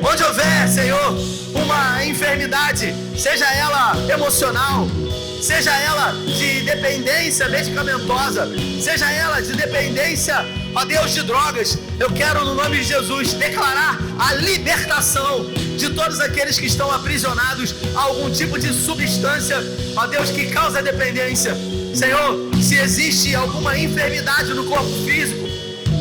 Onde houver, Senhor, uma enfermidade, seja ela emocional, seja ela de dependência medicamentosa, seja ela de dependência, ó Deus, de drogas, eu quero, no nome de Jesus, declarar a libertação de todos aqueles que estão aprisionados a algum tipo de substância, ó Deus, que causa dependência. Senhor, se existe alguma enfermidade no corpo físico,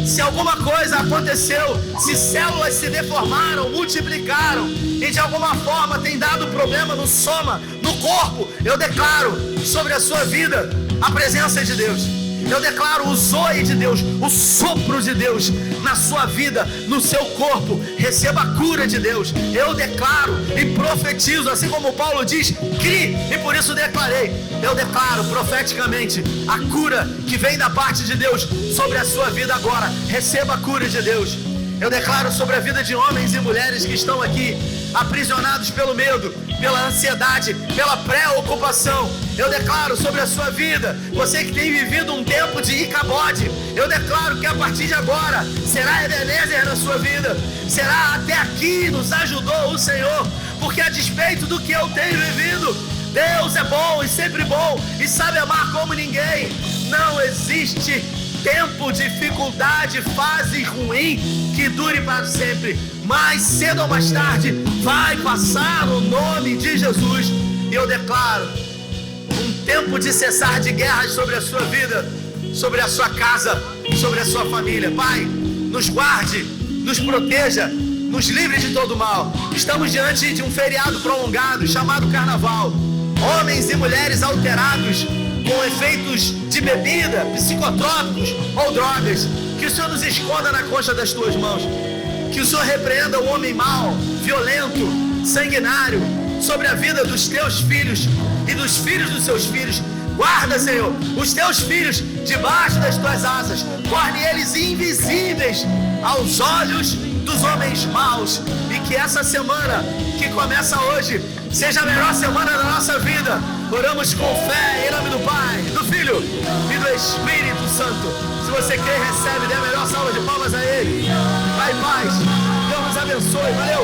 se alguma coisa aconteceu, se células se deformaram, multiplicaram e de alguma forma tem dado problema no soma, no corpo, eu declaro sobre a sua vida a presença de Deus. Eu declaro o zoe de Deus, o sopro de Deus na sua vida, no seu corpo. Receba a cura de Deus. Eu declaro e profetizo, assim como Paulo diz, crie, e por isso declarei. Eu declaro profeticamente a cura que vem da parte de Deus sobre a sua vida agora. Receba a cura de Deus. Eu declaro sobre a vida de homens e mulheres que estão aqui aprisionados pelo medo, pela ansiedade, pela preocupação. Eu declaro sobre a sua vida, você que tem vivido um tempo de Icabode, eu declaro que a partir de agora será Ebenezer na sua vida. Será até aqui nos ajudou o Senhor, porque a despeito do que eu tenho vivido, Deus é bom e sempre bom e sabe amar como ninguém. Não existe tempo, dificuldade, fase ruim que dure para sempre. Mais cedo ou mais tarde vai passar no nome de Jesus. E eu declaro um tempo de cessar de guerras sobre a sua vida, sobre a sua casa, sobre a sua família. Pai, nos guarde, nos proteja, nos livre de todo mal. Estamos diante de um feriado prolongado chamado Carnaval. Homens e mulheres alterados com efeitos de bebida, psicotrópicos ou drogas. Que o Senhor nos esconda na concha das tuas mãos. Que o Senhor repreenda o homem mau, violento, sanguinário sobre a vida dos teus filhos e dos filhos dos seus filhos. Guarda, Senhor, os teus filhos debaixo das tuas asas. Torne eles invisíveis aos olhos dos homens maus. E que essa semana que começa hoje seja a melhor semana da nossa vida. Oramos com fé em nome do Pai, do Filho e do Espírito Santo. Se você crê, recebe, dê a melhor salva de palmas a Ele. Vai em paz. Deus nos abençoe. Valeu.